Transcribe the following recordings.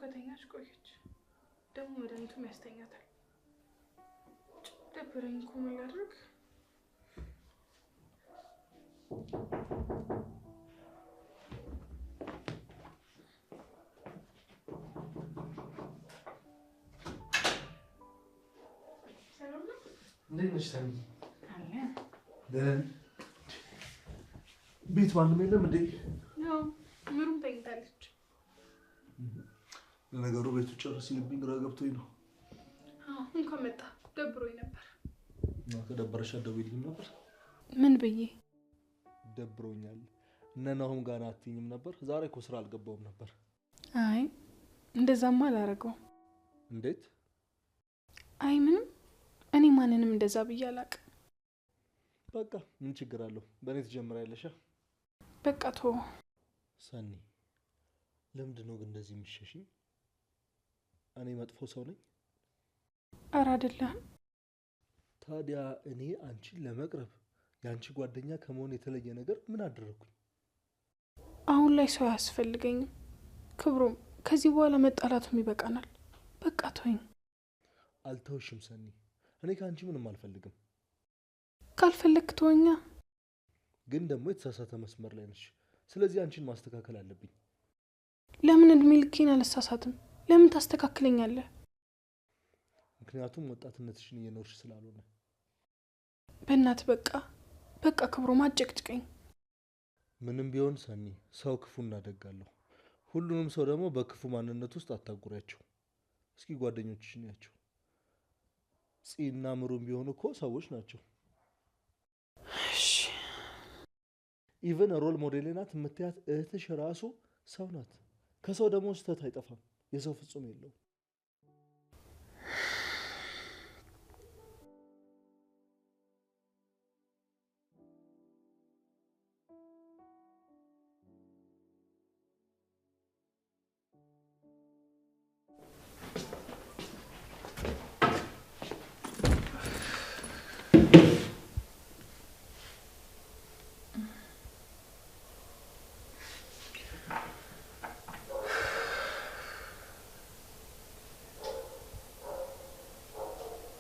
ከተኛች ቆየች። ደግሞ መድኃኒቱም ያስተኛታል። ደብረኝ እኮ ምን ላድርግ? እንዴት ነሽ ሰኒ? ቤት ማንም የለም እንዴ? ያው ምሩም ተኝታለች። ለነገሩ ቤቱ ጭር ሲልብኝ ግራ ገብቶኝ ነው። እንኳን መጣ። ደብሮኝ ነበር። ከደበረሽ አትደውይልኝም ነበር? ምን ብዬ? ደብሮኛል እነ ናሁም ጋር አትይኝም ነበር? ዛሬ እኮ ስራ አልገባውም ነበር። አይ እንደዛማ አላረገውም። እንዴት? አይ ምንም፣ እኔ ማንንም እንደዛ ብዬ አላቅም። በቃ ምን ችግር አለው? በእኔ ትጀምሪያለሽ። በቃ ተው ሰኒ። ለምንድን ነው ግን እንደዚህ የምትሸሽኝ? እኔ መጥፎ ሰው ነኝ? ኧረ አይደለም። ታዲያ እኔ አንቺን ለመቅረብ የአንቺ ጓደኛ ከመሆን የተለየ ነገር ምን አደረኩኝ? አሁን ላይ ሰው አያስፈልገኝም ክብሮም። ከዚህ በኋላ መጣላቱም ይበቃናል። በቃ ተወኝ። አልተውሽም ሰኒ። እኔ ከአንቺ ምንም አልፈልግም። ካልፈለክ ተወኛ። ግን ደግሞ የተሳሳተ መስመር ላይ ነሽ። ስለዚህ አንቺን ማስተካከል አለብኝ። ለምን እድሜ ልኬን አልሳሳትም? ለምን ታስተካክለኛለህ? ምክንያቱም ወጣትነትሽን እየኖርሽ ስላልሆነ። በእናት በቃ ክብሮም አጨቅጭቀኝ። ምንም ቢሆን ሰኒ፣ ሰው ክፉ እናደጋለሁ። ሁሉንም ሰው ደግሞ በክፉ ማንነት ውስጥ አታጉሪያቸው። እስኪ ጓደኞችሽን ያቸው። ፂና ምሩም ቢሆኑ እኮ ሰዎች ናቸው። እሺ ኢቨን ሮል ሞዴል ናት የምትያት እህትሽ ራሱ ሰው ናት። ከሰው ደግሞ ስህተት አይጠፋም። የሰው ፍጹም የለውም።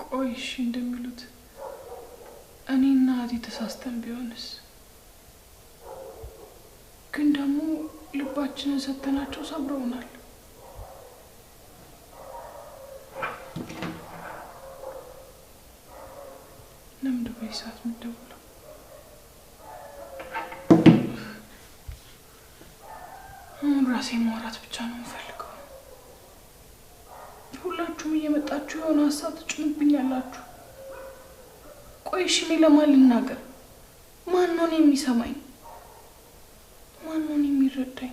ቆይሽ እንደሚሉት እኔና እህቴ ተሳስተን ቢሆንስ? ግን ደግሞ ልባችንን ሰተናቸው ሰብረውናል። ለምንድን በዚህ ሰዓት የምትደውለው? አሁን ራሴ ማውራት ብቻ ነው የምፈልገው። ሁላችሁም እየመጣችሁ የሆነ ሀሳብ ትጭኑብኛላችሁ። ቆይ እሺ እኔ ለማን ልናገር? ማን ነው የሚሰማኝ? ማን ነው የሚረዳኝ?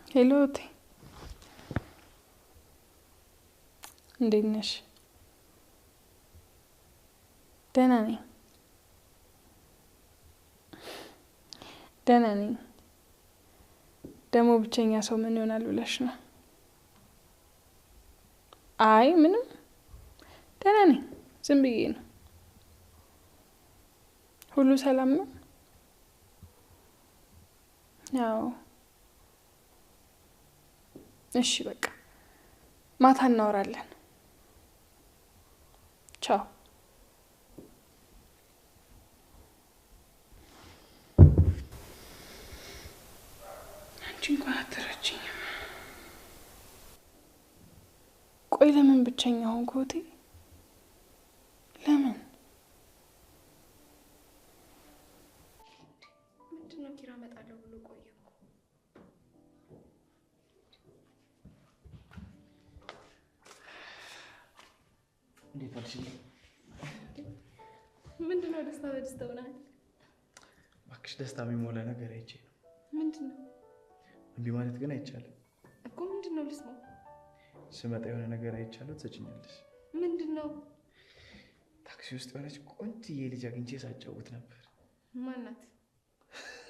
ሄሎ እቴ፣ እንዴት ነሽ? ደህና ነኝ። ደህና ነኝ። ደግሞ ብቸኛ ሰው ምን ይሆናል ብለሽ ነው? አይ ምንም፣ ደህና ነኝ። ዝም ብዬ ነው። ሁሉ ሰላም ነው? ያው እሺ፣ በቃ ማታ እናወራለን። ቻው። እንኳን አትረጂኝም። ቆይ ለምን ብቸኛ ሆንኩ እህቴ? ለምን? ምንድነው ኪራ እመጣለሁ ብሎ ቆየ እኮ። እንዴት አልሽልኝ? ምንድነው ደስታ በደስታ ሆናል? እባክሽ ደስታ የሚሞላ ነገር አይቼ ነው። ምንድነው? እምቢ ማለት ግን አይቻልም እኮ። ምንድነው? ልስማው። ስመጣ የሆነ ነገር አይቻለሁ፣ ትሰጭኛለሽ። ምንድነው? ታክሲ ውስጥ የሆነች ቆንጆዬ ልጅ አግኝቼ ሳጫውት ነበር። ማናት?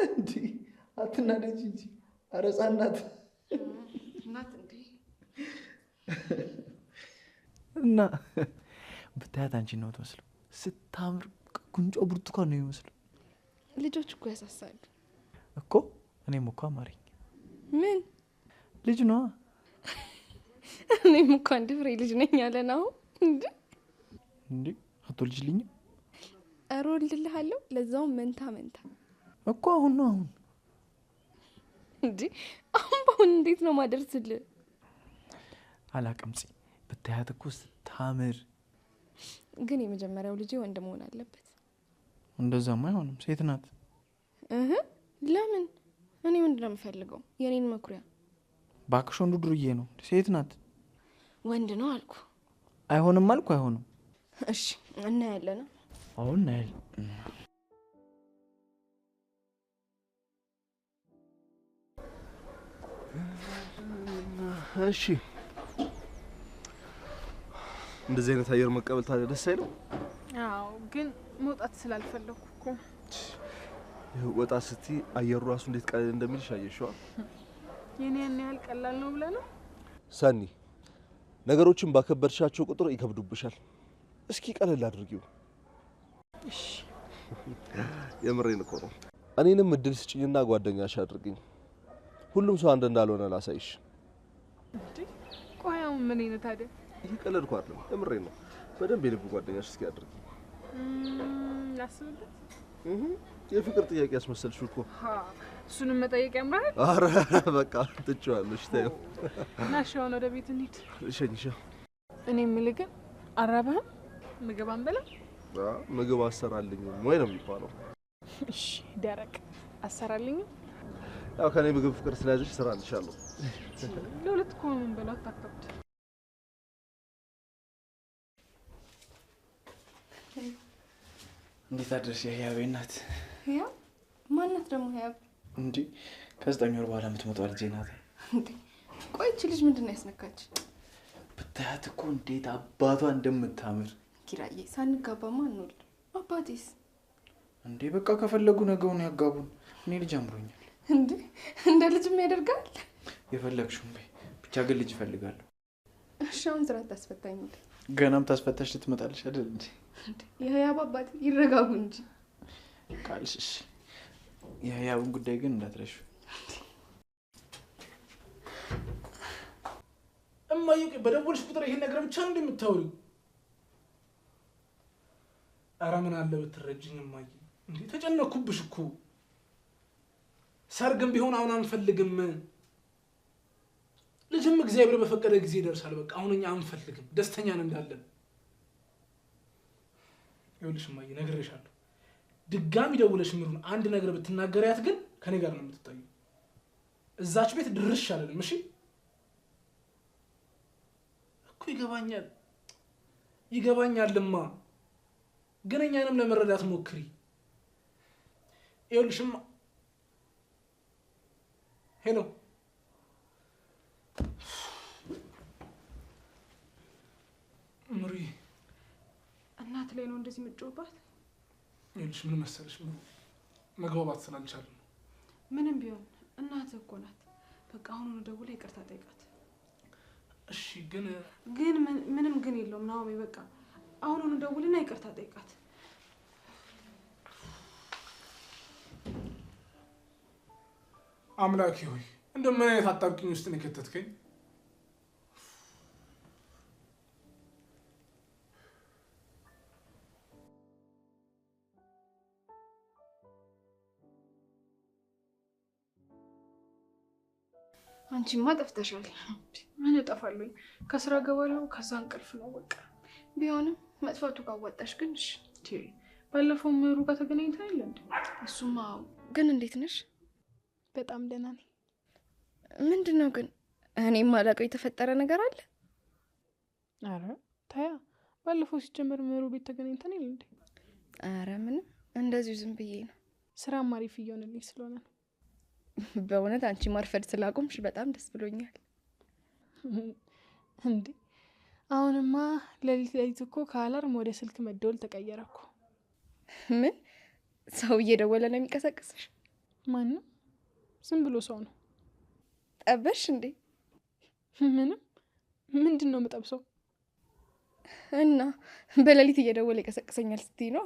እንዲ አትናደጂ እንጂ። ኧረ ሕፃን ናት። ናት እንዴ? እና ብታያት አንቺን ነው የምትመስለው። ስታምር ጉንጯ ብርቱካን ነው የሚመስለው። ልጆች እኮ ያሳሳሉ እኮ። እኔም እኮ አማረኝ። ምን ልጅ ነዋ። እኔም እኮ አንድ ፍሬ ልጅ ነኝ ያለ ነው እንዴ? አትወልጂልኝም? ኧረ ወልድልሃለሁ፣ ለዛውም መንታ እኮ። አሁን ነው አሁን እንዴ? አሁን በአሁን እንዴት ነው ማደርስልህ? አላቅም። ብታያት እኮ ስታምር። ግን የመጀመሪያው ልጅ ወንድ መሆን አለበት። እንደዛማ አይሆንም፣ ሴት ናት። ለምን? እኔ ምንድን ነው የምፈልገው? የኔን መኩሪያ። ባክሽ ወንዱ ዱርዬ ነው። ሴት ናት። ወንድ ነው አልኩ። አይሆንም አልኩ። አይሆንም። እሺ እናያለን። አሁን እናያለን። እሺ እንደዚህ አይነት አየር መቀበል ታዲያ ደስ አይልም? አዎ፣ ግን መውጣት ስላልፈለኩ እኮ። ወጣ ስቲ አየሩ ራሱ እንዴት ቀለል እንደሚልሽ አየሽዋ? የኔ ያን ያህል ቀላል ነው ብለህ ነው? ሰኒ፣ ነገሮችን ባከበድሻቸው ቁጥር ይከብዱብሻል። እስኪ ቀለል አድርጊው። እሺ የምሬን እኮ ነው። እኔንም እድል ስጭኝና ጓደኛሽ አድርግኝ። ሁሉም ሰው አንድ እንዳልሆነ ላሳይሽ። እንዴ ቆይ አሁን ምን አይነት ታዲያ? እየቀለድኩ አይደለም፣ የምሬን ነው። በደንብ የልብ ጓደኛሽ እስኪ አድርጊ። ላስብበት። የፍቅር ጥያቄ ያስመሰልሽው እኮ። እሱንም መጠየቅ ያምራል። አረ በቃ ትችዋለሽ። ተይው ናሽ፣ አሁን ወደ ቤት እንሂድ። እሸኝሻ። እኔ የምልህ ግን አራበህም? ምግብ አንበላ? ምግብ አሰራልኝም ወይ ነው የሚባለው? እሺ ደረቅ አሰራልኝም። ያው ከኔ ምግብ ፍቅር ስለያዘሽ እሰራልሻለሁ። ለሁለት እኮ ነው የምንበላው፣ አታከብድ። እንዴት አድርሽ የህያቤ እናት? ህያብ ማናት ደግሞ? ህያብ እንዴ ከ9 ወር በኋላ የምትመጣው ልጄ ናት። እንዴ ቆይ እቺ ልጅ ምንድን ነው ያስነካች? ብታያት እኮ እንዴት አባቷ እንደምታምር። ኪራዬ ሳንጋባማ እንውልድ። አባቴስ? እንዴ በቃ ከፈለጉ ነገውን ያጋቡን። እኔ ልጅ አምሮኛል። እንዴ እንደ ልጅም ያደርጋል። የፈለግሽውን በይ፣ ብቻ ግን ልጅ እፈልጋለሁ። እሺ አሁን ስራ ታስፈታኝ። ገናም ታስፈታሽ ልትመጣልሽ አይደል እንዴ? የህያብ አባቴ ይረጋጉ እንጂ ቃልሽ። እሺ የህያብን ጉዳይ ግን እንዳትረሺ። እማዬ በደወልሽ ቁጥር ይሄን ነገር ብቻ ነው እንደምታወሪው? ኧረ ምን አለ ብትረጅኝ እማዬ። እንዴ ተጨነኩብሽ እኮ። ሰርግም ቢሆን አሁን አንፈልግም። ልጅም እግዚአብሔር በፈቀደ ጊዜ ይደርሳል። በቃ አሁን እኛ አንፈልግም፣ ደስተኛ ነን እንዳለን። ይኸውልሽ እማዬ ነግሬሻለሁ። ድጋሚ ደውለሽ ምሩን አንድ ነገር ብትናገሪያት ግን ከኔ ጋር ነው የምትታዩ። እዛች ቤት ድርሽ አለንም። እሺ እኮ ይገባኛልማ፣ ግን እኛንም ለመረዳት ሞክሪ። ይኸውልሽማ ሄሎ ምሪ፣ እናት ላይ ነው እንደዚህ የምትጮህባት? ይኸውልሽ ምን መሰለሽ መግባባት ስላልቻልን ነው። ምንም ቢሆን እናትህ እኮ ናት። በቃ አሁኑኑ ደውላ ይቅርታ ጠይቃት። እሺ ግን ምንም ግን የለውም ናሆሜ። በቃ አሁኑኑ ደውልና ይቅርታ ጠይቃት። አምላኬ ሆይ እንደምን አይነት አጣብቂኝ ውስጥ ነው የከተትከኝ? አንቺማ ጠፍተሻል። ምን እጠፋለሁኝ? ከስራ ገባለሁ፣ ከዛ እንቅልፍ ነው በቃ። ቢሆንም መጥፋቱ ካዋጣሽ ግን እሺ። ባለፈው ምሩ ጋር ተገናኝተን የለ እንዴ? እሱማ ግን እንዴት ነሽ? በጣም ደህና ነኝ። ምንድን ነው ግን እኔ የማላውቀው የተፈጠረ ነገር አለ? አረ ታያ፣ ባለፈው ሲጀመር ምሩ ቤት ተገናኝተን የለ እንዴ? አረ ምንም፣ እንደዚሁ ዝም ብዬ ነው። ስራም አሪፍ እየሆነልኝ ስለሆነ ነው። በእውነት አንቺ ማርፈድ ስላቆምሽ በጣም ደስ ብሎኛል። እንዴ አሁንማ ሌሊት እኮ ከአላርም ወደ ስልክ መደወል ተቀየረ እኮ። ምን ሰው እየደወለ ነው የሚቀሰቅስሽ? ማንም፣ ዝም ብሎ ሰው ነው። ጠበሽ እንዴ? ምንም። ምንድን ነው የምጠብሰው? እና በሌሊት እየደወለ ይቀሰቅሰኛል ስትይ ነው?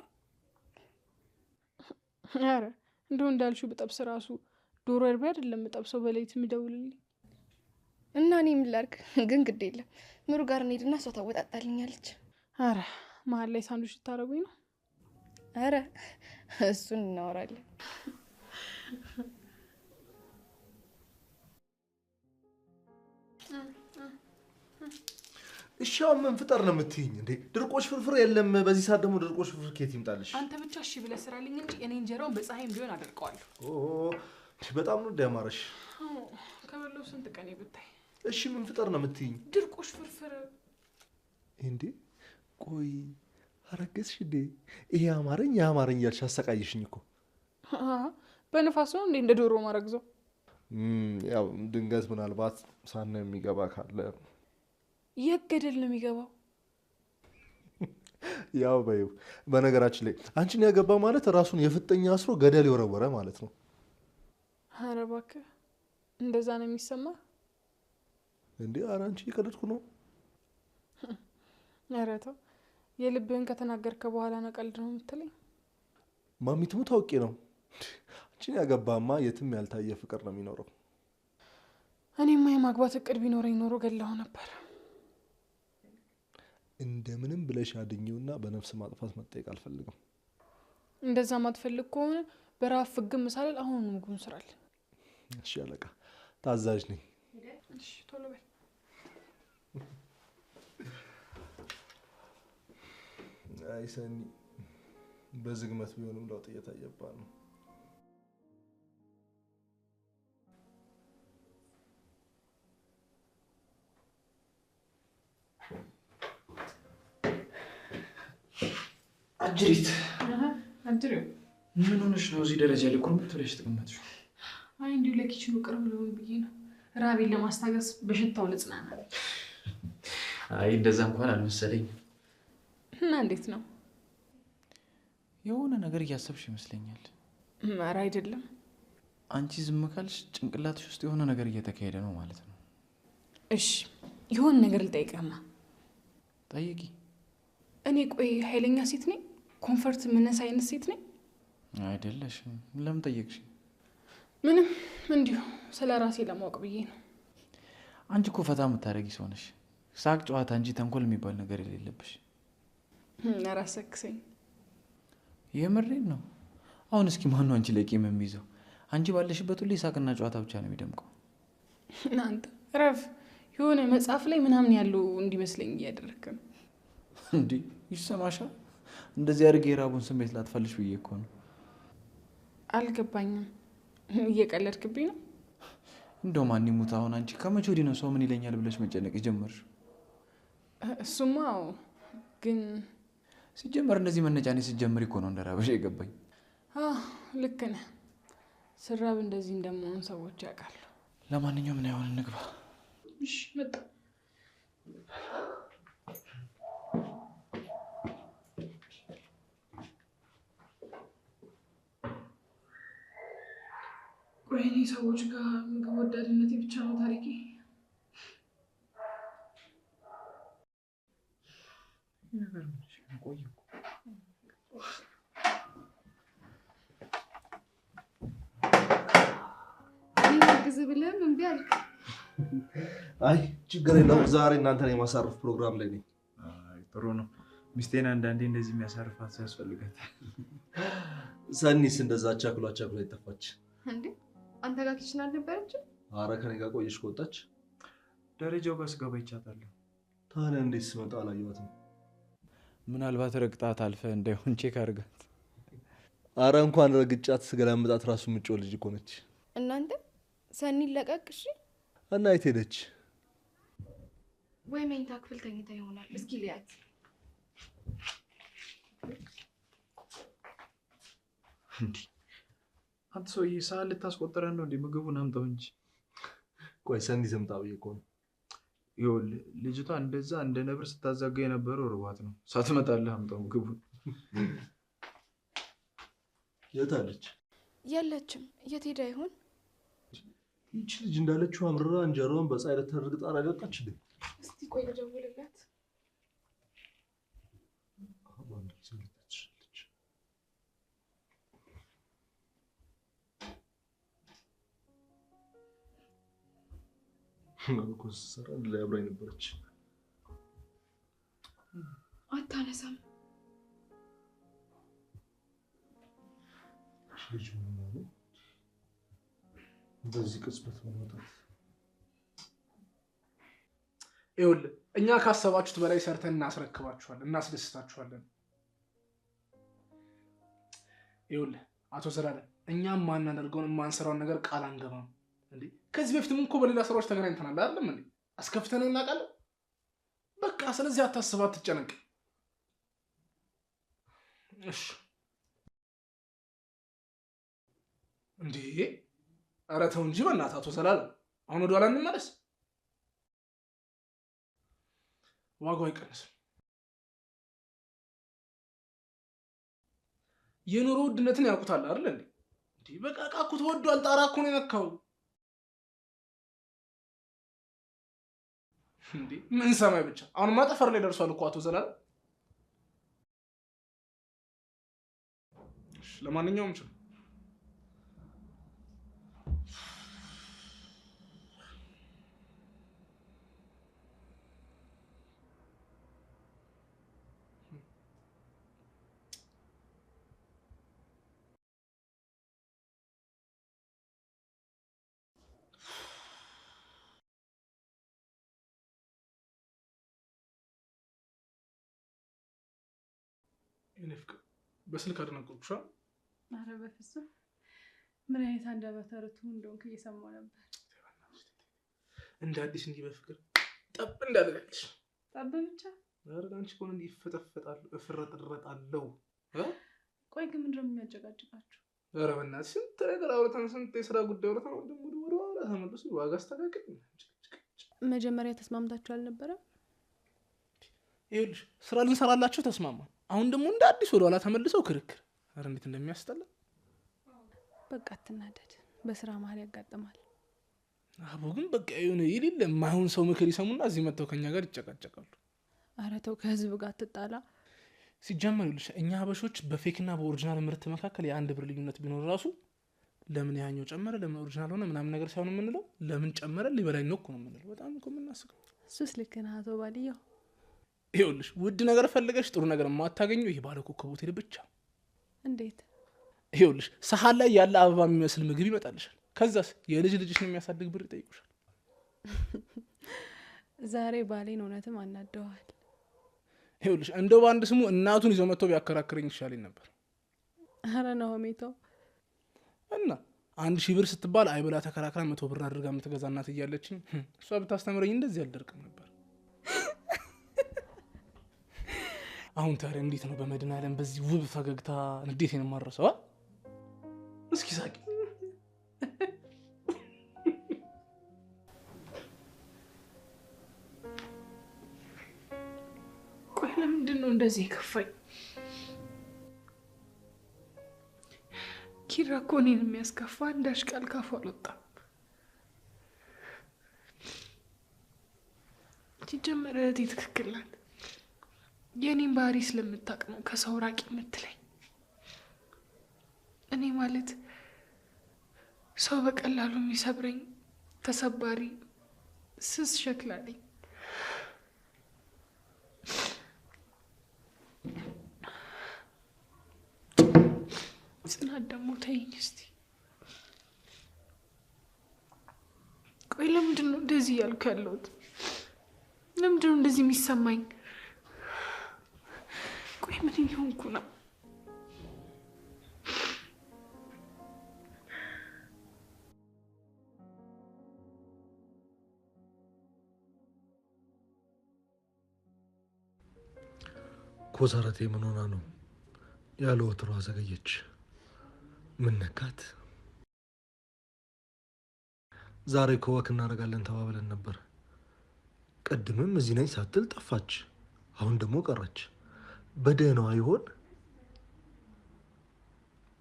ኧረ እንደው እንዳልሽው ብጠብስ ራሱ ዶሮ እርቤ አይደለም የምጠብሰው በሌሊት የሚደውልልኝ። እና እኔ ምን ላድርግ? ግን ግድ የለም ምሩ ጋር እንሄድና እሷ ታወጣጣልኛለች። ኧረ መሀል ላይ ሳንዱች ልታረጉኝ ነው? ኧረ እሱን እናወራለን። እሺ አሁን ምን ፍጠር ነው የምትይኝ እንዴ? ድርቆሽ ፍርፍር የለም። በዚህ ሰዓት ደግሞ ድርቆሽ ፍርፍር ከየት ይምጣልሽ? አንተ ብቻ እሺ ብለህ ስራልኝ እንጂ እኔ እንጀራውን በፀሐይም ቢሆን አደርቀዋለሁ። በጣም ነው እንዲያማረሽ። ከበለው ስንት ቀን ብታይ። እሺ ምን ፍጠር ነው የምትይኝ? ድርቆሽ ፍርፍር እንዴ? ቆይ አረገዝሽ እንዴ? ይሄ አማረኝ እያልሽ አሰቃይሽኝ እኮ። በንፋስ ነው እንዴ እንደ ዶሮ ማረግዘው? ያው ድንገት ምናልባት ሳነ የሚገባ ካለ የት ገደል ነው የሚገባው? ያው በይው። በነገራችን ላይ አንቺን ያገባ ማለት ራሱን የፍጠኛ አስሮ ገደል የወረወረ ማለት ነው። ኧረ እባክህ እንደዛ ነው የሚሰማ እንዴ? ኧረ አንቺ እየቀለድኩ ነው። ኧረ ተው፣ የልብህን ከተናገርከ በኋላ ነው ቀልድ ነው የምትለኝ? ማሚትሙ ታውቂ ነው። አንቺን ያገባማ የትም ያልታየ ፍቅር ነው የሚኖረው። እኔማ የማግባት እቅድ ቢኖረኝ ኖሮ ገላሁ ነበር። እንደምንም ብለሽ አድኝውና በነፍስ ማጥፋት መጠየቅ አልፈልግም። እንደዛ ማትፈልግ ከሆነ በራፍ ፍግም ሳልል አሁን ምግቡን ስራል። እሺ አለቃ፣ ታዛዥ ነኝ። እሺ ቶሎ በል። አይ ሰኒ፣ በዝግመት ቢሆንም ለውጥ እየታየባ ነው። አጅሪት አንተሪው ምን ሆነሽ ነው እዚህ ደረጃ ላይ ቁርምት ብለሽ ተቀመጥሽ? አይ እንዲሁ ለኪችኑ ቅርብ ልሆን ብዬ ነው። ራቤን ለማስታገስ በሽታው ልጽናና። አይ እንደዛ እንኳን አልመሰለኝም። እና እንዴት ነው? የሆነ ነገር እያሰብሽ ይመስለኛል። ኧረ አይደለም። አንቺ ዝም ካልሽ ጭንቅላትሽ ውስጥ የሆነ ነገር እየተካሄደ ነው ማለት ነው። እሺ የሆነ ነገር ልጠይቅህማ። ጠይቂ። እኔ ቆይ ኃይለኛ ሴት ነኝ? ኮንፈርት ምነሳ አይነት ሴት ነኝ? አይደለሽም። ለምን ጠየቅሽ? ምንም እንዲሁ ስለ ራሴ ለማወቅ ብዬ ነው። አንቺ እኮ ፈታ የምታደርጊ ሰው ነሽ። ሳቅ ጨዋታ እንጂ ተንኮል የሚባል ነገር የሌለብሽ። ኧረ አሰክሰኝ። የምሬን ነው። አሁን እስኪ ማነው አንቺ ላይ ቂም የሚይዘው? አንቺ ባለሽበት ሁሉ ሳቅና ጨዋታ ብቻ ነው የሚደምቀው። እናንተ ረፍ የሆነ መጽሐፍ ላይ ምናምን ያለው እንዲመስለኝ እያደረክ ነው። እንዴ ይሰማሻል? እንደዚህ አድርጌ የራቡን ስሜት ላትፈልሽ ብዬ እኮ ነው። አልገባኝም። እየቀለድክብኝ ነው? እንደው ማን ይሙት አሁን አንቺ ከመቼ ወዲህ ነው ሰው ምን ይለኛል ብለሽ መጨነቅ የጀመርሽ? እሱማ ግን ሲጀመር እንደዚህ መነጫኔ ስትጀምሪ እኮ ነው እንደራበሽ የገባኝ። ልክ ነህ። ስራብ እንደዚህ እንደመሆን ሰዎች ያውቃሉ። ለማንኛውም ምን ያሆን እንግባ። እሺ መጣ። ቆይ እኔ ሰዎች ጋር ምግብ ወዳድነቴ ብቻ ነው ታሪኬ? ግዝ ብለህም እምቢ አልክ። አይ ችግር የለውም። ዛሬ እናንተን የማሳረፍ ፕሮግራም ላይ ነኝ። ጥሩ ነው። ሚስቴን አንዳንዴ እንደዚህ የሚያሳርፋት ሰው ያስፈልጋታል። ሰኒስ እንደዛ አቻክሎ ይጠፋች እንዴ? አንተ ጋር ኪችን አልነበረችም? ኧረ ከኔ ጋር ቆየሽ ከወጣች። ደረጃው ጋር ስገባ ይቻታለሁ። ታዲያ እንዴት ስመጣ አላየኋትም? ምናልባት ረግጣት አልፈ እንዳይሆን ቼክ አድርጋት። ኧረ እንኳን ረግጫት ስገላምጣት ራሱ ምጮ ልጅ እኮ ነች። እናንተ ሰኒን ለቀቅ እሺ። እና የት ሄደች? ወይ መኝታ ክፍል ተኝታ ይሆናል። እስኪ ልያት። እንዴ አንተ ሰውዬ ሰዓት ልታስቆጥረን ነው እንዴ? ምግቡን አምጣው እንጂ። ቆይ ሰኒ ዘምጣ ብዬ እኮ ነው። ይኸውልህ ልጅቷ እንደዛ እንደ ነብር ስታዛጋ የነበረው ርቧት ነው። ሳትመጣልህ አምጣው ምግቡን። የት አለች? የለችም። የት ሄዳ ይሆን? ይቺ ልጅ እንዳለችው አምርራ እንጀራውን በፀሐይ ልታደርግ ጣራ ያወጣች እንዴ? እስቲ ቆይ ልደውልላት። ማልኮስ ሰራ ላይ አብራኝ ነበረች። አታነሳም። ልጅ ምን ነው በዚህ ቅጽበት መውጣት? ይኸውልህ እኛ ካሰባችሁት በላይ ሰርተን እናስረክባችኋለን፣ እናስደስታችኋለን። ይኸውልህ አቶ ዘላለም እኛም ማናደርገውን የማንሰራውን ነገር ቃል አንገባም እንዴ። ከዚህ በፊትም እኮ በሌላ ስራዎች ተገናኝተናል አይደለም እንዴ? አስከፍተን እናውቃለን። በቃ ስለዚህ አታስብ፣ አትጨነቅ። እሺ እንዴ ኧረ ተው እንጂ በእናትህ አቶ ዘላለም፣ አሁን ወደ ኋላ እንመለስ። ዋጋው አይቀንስም። የኑሮ ውድነትን ያውቁታል አይደል እንዴ? እንዴ በቃ ዕቃ እኮ ተወዷል። ጣራ እኮ ነው የነካው። እንዴ ምን ሰማይ ብቻ። አሁንማ ጠፈር ላይ ደርሷል እኮ አቶ ዘላለም። ለማንኛውም ችግር የኔ ፍቅር በስልክ አደነቆኩሽ። ኧረ በፍፁም ምን አይነት አንደበተ ርቱዕ እንደሆንክ እየሰማሁ ነበር። እንደ አዲስ እንዲህ በፍቅር ጠብ እንዳደረግልሽ ጠብ ብቻ። ኧረ አንቺ እኮ እንዲህ እፈጠፈጣለሁ እፍረጥረጣለሁ። ቆይ ግን ምንድን ነው የሚያጨቃጭቃችሁ? ኧረ በእናትሽ ስንት ነገር አውርተን ስንት የስራ ጉዳይ አውርተን ወደ ኋላ ተመልሶ ዋጋ አስተካክል። መጀመሪያ ተስማምታችሁ አልነበረም? ይኸውልሽ ስራ ልንሰራላችሁ ተስማማን። አሁን ደግሞ እንደ አዲስ ወደ ኋላ ተመልሰው ክርክር። ኧረ እንዴት እንደሚያስጠላ። በቃ አትናደድ፣ በስራ መሀል ያጋጥማል። አቦ ግን በቃ የሆነ የሌለ የማይሆን ሰው ምክር ይሰሙና እዚህ መጥተው ከኛ ጋር ይጨቃጨቃሉ። ኧረ ተው፣ ከህዝብ ጋር አትጣላ። ሲጀመር ይኸውልሽ እኛ ሀበሾች በፌክና በኦሪጂናል ምርት መካከል የአንድ ብር ልዩነት ቢኖር ራሱ ለምን ያኛው ጨመረ ለምን ኦሪጂናል ሆነ ምናምን ነገር ሳይሆን የምንለው ለምን ጨመረ ሊበላኝ ነው እኮ ነው የምንለው። በጣም እኮ የምናስቀው። እሱስ ልክ ነህ አቶ ባልየው። ይኸውልሽ ውድ ነገር ፈልገሽ ጥሩ ነገር የማታገኘው ይሄ ባለ ኮከብ ሆቴል ብቻ። እንዴት? ይኸውልሽ ሰሃን ላይ ያለ አበባ የሚመስል ምግብ ይመጣልሻል። ከዛስ የልጅ ልጅሽን የሚያሳድግ ብር ይጠይቁሻል። ዛሬ ባሌን እውነትም አናደዋል። ይኸውልሽ እንደው በአንድ ስሙ እናቱን ይዞ መጥቶ ቢያከራክረኝ ይሻለኝ ነበር። ኧረ ናሆሜ ተው። እና 1000 ብር ስትባል አይብላ ተከራክራ 100 ብር አድርጋ የምትገዛ እናት እያለችኝ እሷ ብታስተምረኝ እንደዚህ አልደርቅም ነበር። አሁን ታዲያ እንዴት ነው በመድኃኒዓለም በዚህ ውብ ፈገግታ እንዴት ነው የማረሰው? እስኪ ሳቂ። ቆይ ለምንድን ነው እንደዚህ የከፋኝ? ኪራ እኮ እኔን የሚያስከፋ አንዳች ቃል ካፉ አልወጣም። ሲጀመር እህቴ ትክክል ናት። የእኔን ባህሪ ስለምታውቅ ነው ከሰው ራቂ የምትለኝ። እኔ ማለት ሰው በቀላሉ የሚሰብረኝ ተሰባሪ ስስ ሸክላ ነኝ። ጽናት ደግሞ ተይኝ እስቲ። ቆይ ለምንድን ነው እንደዚህ እያልኩ ያለሁት? ለምንድን ነው እንደዚህ የሚሰማኝ? ቆይ ምን እየሆንኩ ነው? ኮሰረቴ ምን ሆና ነው ያለ ወትሮ አዘገየች? ምን ነካት? ዛሬ ከወክ እናደርጋለን ተባብለን ነበር። ቀድምም እዚህ ነኝ ሳትል ጠፋች። አሁን ደግሞ ቀረች። በደህናዋ ይሆን?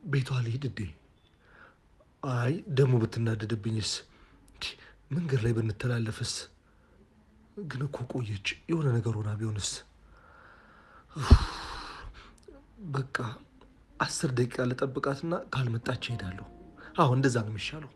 ቤቷ ልሂድ እንዴ? አይ ደግሞ ብትናደድብኝስ? መንገድ ላይ ብንተላለፍስ? ግን እኮ ቆየች። የሆነ ነገር ሆና ቢሆንስ? በቃ 10 ደቂቃ ልጠብቃትና ካልመጣች እሄዳለሁ። አዎ እንደዛ ነው የሚሻለው።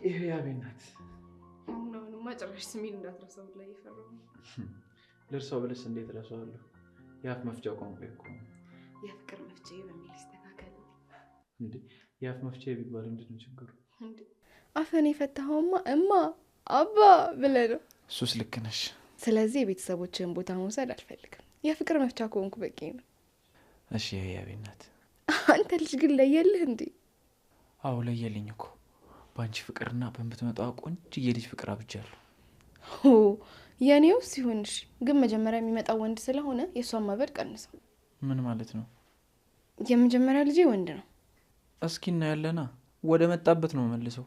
ይሄ ያቤናት አሁንማ ጭራሽ ስሜን እንዳትረሳው ላይ ይፈራው። ልርሳው ብለስ እንዴት እረሳዋለሁ? የአፍ መፍቻ ቋንቋ እኮ የፍቅር መፍቻዬ በሚል ይስተካከል እንዴ። የአፍ መፍቻ ቢባል ምንድነው ችግሩ? እንዴ አፈን የፈታኸውማ እማ አባ ብለህ ነው። እሱስ ልክ ነሽ። ስለዚህ የቤተሰቦችን ቦታ መውሰድ አልፈልግም። የፍቅር መፍቻ ከሆንኩ በቂ ነው። እሺ ያቤናት። አንተ ልጅ ግን ለየልህ እንዴ? አዎ ለየልኝ እኮ። ባንቺ ፍቅርና በእምትመጣው ቆንጆዬ ልጅ ፍቅር አብጃለሁ። የኔው ሲሆንሽ ግን መጀመሪያ የሚመጣው ወንድ ስለሆነ የሷን ማበድ ቀንሰው። ምን ማለት ነው? የመጀመሪያ ልጅ ወንድ ነው። እስኪ እናያለና ወደ መጣበት ነው መልሰው።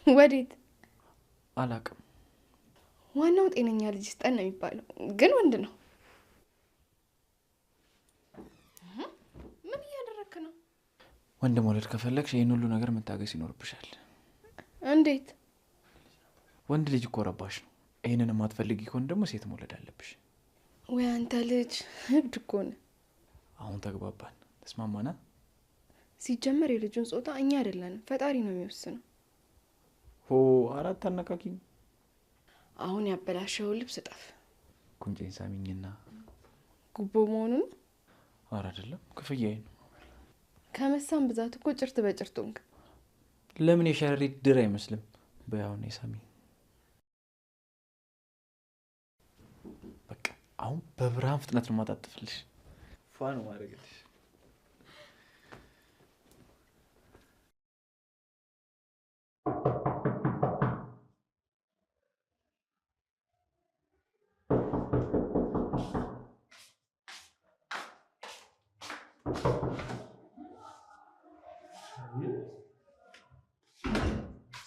ወዴት አላቅም። ዋናው ጤነኛ ልጅ ስጠን ነው የሚባለው፣ ግን ወንድ ነው። ምን እያደረክ ነው? ወንድ መውለድ ከፈለግሽ ይህን ሁሉ ነገር መታገስ ይኖርብሻል። እንዴት? ወንድ ልጅ እኮ ረባሽ ነው። ይህንን የማትፈልጊ ከሆነ ደግሞ ሴት መውለድ አለብሽ። ወይ አንተ ልጅ እብድ እኮ ነህ። አሁን ተግባባን? ተስማማና? ሲጀመር የልጁን ጾታ እኛ አይደለንም፣ ፈጣሪ ነው የሚወስነው። አራት አነካኪኝ። አሁን ያበላሸው ልብስ ጠፍ። ጉንጬን ሳሚኝና ጉቦ መሆኑን? ኧረ አይደለም፣ ክፍያዬ ነው። ከመሳም ብዛት እኮ ጭርት በጭርቱንክ። ለምን የሸረሪት ድር አይመስልም? በያውን የሳሚኝ። በቃ አሁን በብርሃን ፍጥነት ነው ማጣጥፍልሽ። ፋን ማድረግልሽ።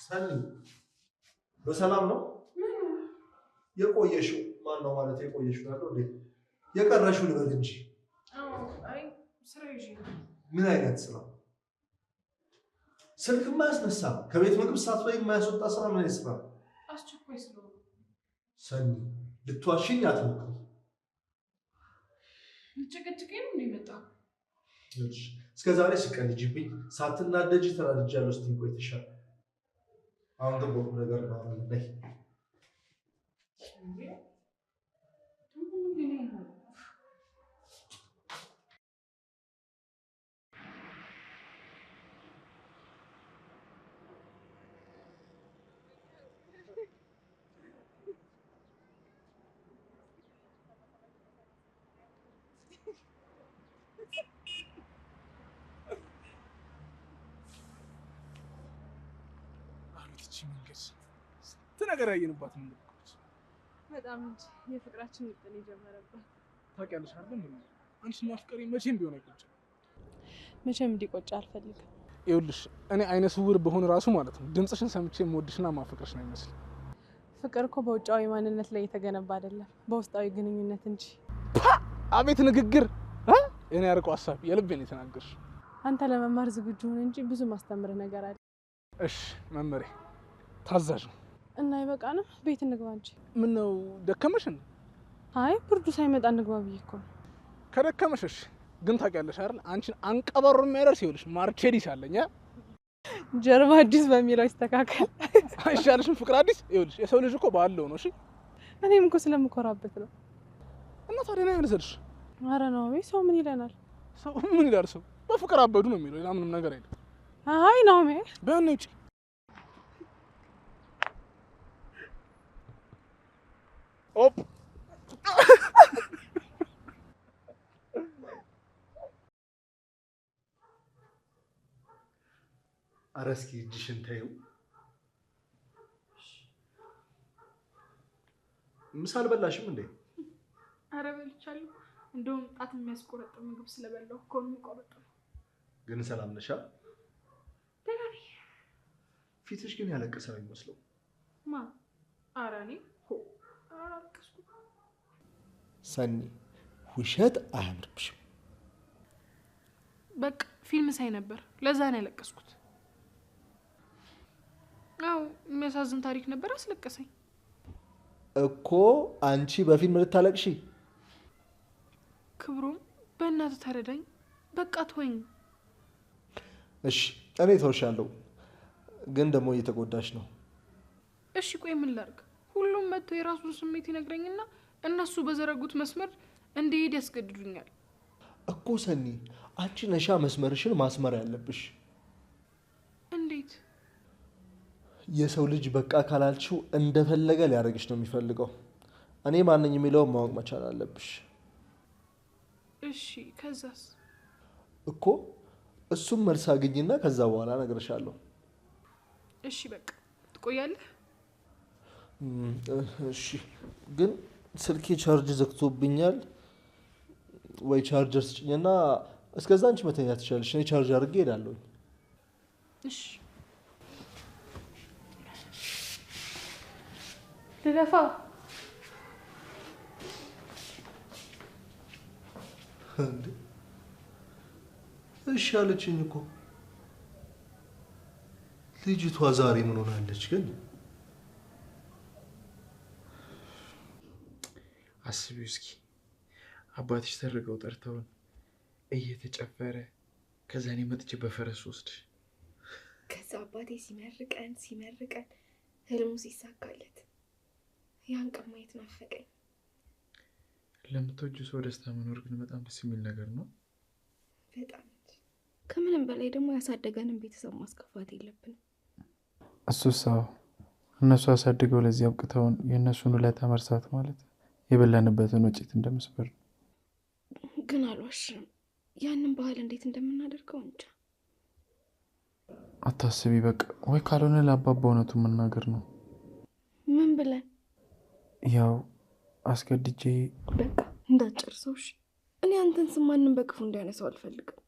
ሰኒ በሰላም ነው የቆየሽው? ማን ነው ማለት የቆየሽው ያለው እንዴ? የቀረሽው ልበል እንጂ። አይ ስራ ይዤ። ምን አይነት ስራ? ስልክ የማያስነሳ ከቤት ምግብ ሳትበይ የማያስወጣ ስራ ምን አይነት ስራ? አስቸኳይ ስለሆነ። ሰኒ ልትዋሽኝ አትሞክሪ። ጭቅጭቄን ነው የመጣው። እስከ ዛሬ ስቀልጅብኝ ሳትናደጂ ተናድጃለሁ ስትይ ቆይተሻል። አሁን ግን በቁም ነገር ነው ላይ ነገር ያየንባት ነው። በጣም እንጂ የፍቅራችን ውጥን የጀመረበት ታውቂያለሽ አይደል? አንቺን ማፍቀሬ መቼም ቢሆን አይቆጭም። መቼም እንዲቆጭ አልፈልግም። ይኸውልሽ እኔ አይነ ስውር በሆነ ራሱ ማለት ነው ድምፅሽን ሰምቼ የምወድሽና ማፈቅርሽ ነው ይመስል። ፍቅር እኮ በውጫዊ ማንነት ላይ የተገነባ አይደለም፣ በውስጣዊ ግንኙነት እንጂ። አቤት ንግግር! እኔ ያርቀው ሀሳብ የልቤን የተናገርሽ። አንተ ለመማር ዝግጁ ሁን እንጂ ብዙ ማስተምር ነገር አለ። እሺ መመሬ ታዛዥ ነው። እና ይበቃና ቤት እንግባ እንጂ። ምን ነው ደከመሽን? አይ ብርዱ ሳይመጣ እንግባ ብዬ እኮ ነው። ከደከመሽ እሺ፣ ግን ታውቂያለሽ አይደል አንቺን አንቀበሮ የሚያደርስ ይኸውልሽ ማርቼዲስ አለኝ። ጀርባ አዲስ በሚለው ይስተካከል አይሻልሽም? ፍቅር አዲስ ይኸውልሽ የሰው ልጅ እኮ ባለው ነው። እሺ እኔም እኮ ስለምኮራበት ነው። እና ታዲያ ነው ያነሰልሽ? ኧረ ነው ሰው ምን ይለናል? ሰው ምን ይላል? ሰው በፍቅር አበዱ ነው የሚለው፣ ሌላ ምንም ነገር አይደለም። አይ ነው በእኔ ውጪ ኦፕ ኧረ እስኪ እጅሽን ተይው። ምሳ አልበላሽም እንዴ? ኧረ በልቻለሁ። እንደውም ጣት የሚያስቆረጥም ምግብ ስለበላሁ እኮ ነው የሚቆረጥም። ግን ሰላም ነሻ? ደህና ነኝ። ፊትሽ ግን ያለቀሰ ነው የሚመስለው። ማ? ኧረ እኔ አላለቀስኩም። ሰኒ ውሸት አያምርብሽም። በቃ ፊልም ሳይ ነበር፣ ለዛ ነው ያለቀስኩት። አው የሚያሳዝን ታሪክ ነበር፣ አስለቀሰኝ እኮ። አንቺ በፊልም ልታለቅሺ? ክብሩም በእናትህ ተረዳኝ፣ በቃ ተወኝ። እሺ እኔ ተውሻለሁ፣ ግን ደግሞ እየተጎዳሽ ነው። እሺ ቆይ ምን ላድርግ? ሁሉም መጥቶ የራሱን ስሜት ይነግረኝና እነሱ በዘረጉት መስመር እንዲሄድ ያስገድዱኛል እኮ ሰኒ። አንቺ ነሻ መስመርሽን ማስመር ያለብሽ። እንዴት? የሰው ልጅ በቃ ካላልሽው እንደፈለገ ሊያደርግሽ ነው የሚፈልገው። እኔ ማንኝ የሚለውን ማወቅ መቻል አለብሽ። እሺ ከዛስ? እኮ እሱም መልስ አግኝና ከዛ በኋላ እነግርሻለሁ። እሺ በቃ ትቆያለህ? እሺ ግን ስልኬ ቻርጅ ዘግቶብኛል። ወይ ቻርጀር ስጭኝና እስከዛ አንቺ መተኛት ትችላለሽ። እኔ ቻርጅ አድርጌ እሄዳለሁ። እሺ ልለፋ። እሺ አለችኝ እኮ ልጅቷ። ዛሬ ምን ሆናለች ግን? አስቢው እስኪ አባትሽ ተርገው ጠርተውን እየተጨፈረ ከዛ እኔ መጥቼ በፈረስ ወስድሽ ከዛ አባቴ ሲመርቀን ህልሙ ሲሳካለት ያን ቀን ማየት ናፈቀኝ። ለምትወጁ ሰው ደስታ መኖር ግን በጣም ደስ የሚል ነገር ነው። በጣም ከምንም በላይ ደግሞ ያሳደገንን ቤተሰብ ማስከፋት የለብንም። እሱ ሰው እነሱ አሳድገው ለዚህ አብቅተውን የእነሱን ውለታ መርሳት ማለት የበላንበትን ወጪት እንደመስበር። ግን አልዋሽም፣ ያንን ባህል እንዴት እንደምናደርገው እንጃ። አታስቢ በቃ። ወይ ካልሆነ ለአባባ እውነቱን መናገር ነው። ምን ብለን? ያው አስገድጄ። በቃ እንዳትጨርሰው እሺ። እኔ አንተን ስም ማንም በክፉ እንዳያነሳው አልፈልግም።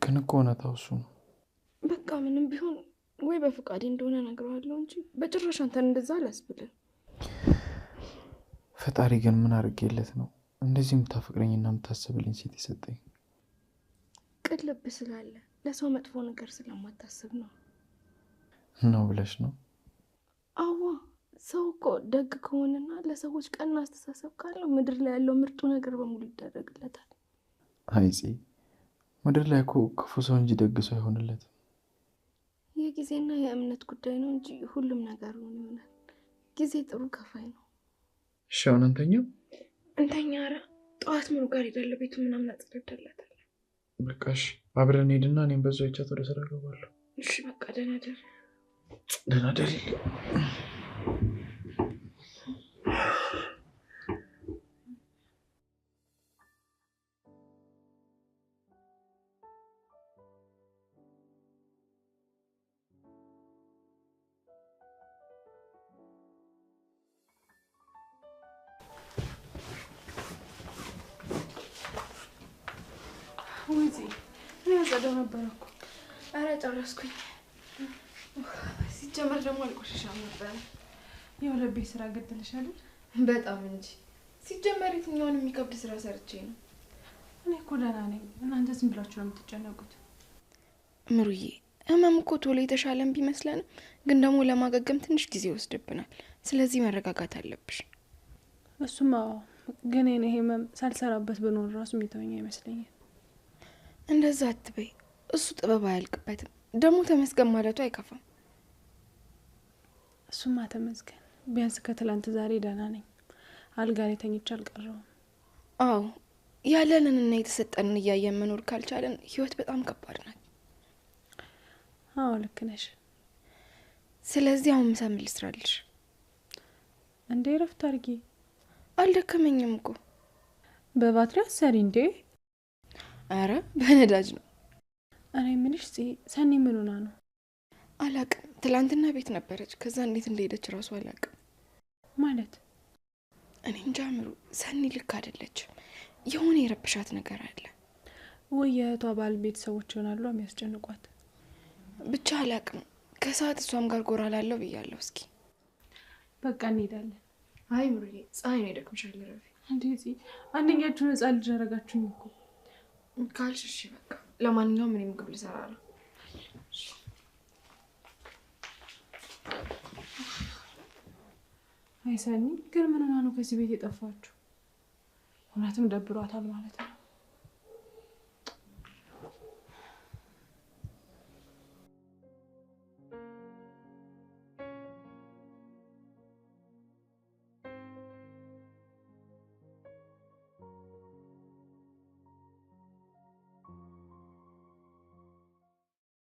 ግን እኮ እውነታው እሱ ነው። በቃ ምንም ቢሆን ወይ በፍቃዴ እንደሆነ እነግረዋለሁ እንጂ በጭራሽ አንተን እንደዛ አላስብልም። ፈጣሪ ግን ምን አድርጌለት ነው እንደዚህ የምታፈቅረኝና የምታስብልኝ ሴት የሰጠኝ? ቅልብ ስላለ ለሰው መጥፎ ነገር ስለማታስብ ነው ብለሽ ነው? አዋ ሰው እኮ ደግ ከሆነና ለሰዎች ቀና አስተሳሰብ ካለው ምድር ላይ ያለው ምርጡ ነገር በሙሉ ይደረግለታል። አይጺ ምድር ላይ እኮ ክፉ ሰው እንጂ ደግ ሰው አይሆንለትም። የጊዜና የእምነት ጉዳይ ነው እንጂ ሁሉም ነገር ይሆናል። ጊዜ ጥሩ ከፋይ ነው። እሺ አሁን እንተኛው? እንተኛ። ኧረ ጠዋት ምሩ ጋር ሄዳለሁ። ቤቱ ምናምን አጽድተላታል። በቃ እሺ አብረን ሄድና እኔም በዛው ይቻት ወደ ስራ እገባለሁ። እሺ በቃ ደህና ደር። ደህና ደር። ወይዚ እኔ ያጸዳው ነበር እኮ። ኧረ ጨረስኩኝ። ሲጀመር ደግሞ አልቆሸሻም ነበር። የሁለት ስራ ገደልሻል በጣም እንጂ። ሲጀመር የትኛውን የሚከብድ ስራ ሰርቼ ነው? እኔ እኮ ደህና ነኝ። እናንተ ዝም ብላችሁ ነው የምትጨነቁት። ምሩዬ ህመም እኮ ቶሎ የተሻለን ቢመስለንም ግን ደግሞ ለማገገም ትንሽ ጊዜ ይወስድብናል። ስለዚህ መረጋጋት አለብሽ። እሱማ ግን እኔ ህመም ሳልሰራበት ብኖር ራሱ የሚተወኝ አይመስለኝም። እንደዛ አትበይ። እሱ ጥበብ አያልቅበትም። ደግሞ ተመስገን ማለቱ አይከፋም። እሱማ ተመስገን። ቢያንስ ከትላንት ዛሬ ደህና ነኝ። አልጋ ላይ ተኝቼ አልቀረሁም። አዎ ያለንንና የተሰጠንን እያየን መኖር ካልቻለን ህይወት በጣም ከባድ ናት። አዎ ልክ ነሽ። ስለዚህ አሁን ምሳ ምን ልስራልሽ? እንዴ ረፍት አድርጊ። አልደከመኝም እኮ። በባትሪ አሰሪ እንዴ? አረ በነዳጅ ነው። እኔ ምንሽ ሰኒ ምን ሆና ነው? አላቅም። ትላንትና ቤት ነበረች። ከዛ እንዴት እንደሄደች ራሱ አላቅም። ማለት እኔ እንጃ ምሩ፣ ሰኒ ልክ አይደለችም። የሆነ የረብሻት ነገር አለ። ወይ የእህቷ ባል ቤተሰቦች ይሆናሉ የሚያስጨንቋት። ብቻ አላቅም። ከሰዓት እሷም ጋር ጎራ ላለው ብያለሁ። እስኪ በቃ እንሄዳለን። አይ ምሩዬ ፀሐይ ነው ይደክምሻል። ረፊ እንዴ አንደኛችሁን ህፃን ልጅ አደረጋችሁኝ እኮ ካልሽ እሺ በቃ። ለማንኛውም እኔ ምግብ ልሰራ ነው። አይ ሰኒ ግን ምን ሆና ነው ከዚህ ቤት የጠፋችሁ? እውነትም ደብሯታል ማለት ነው።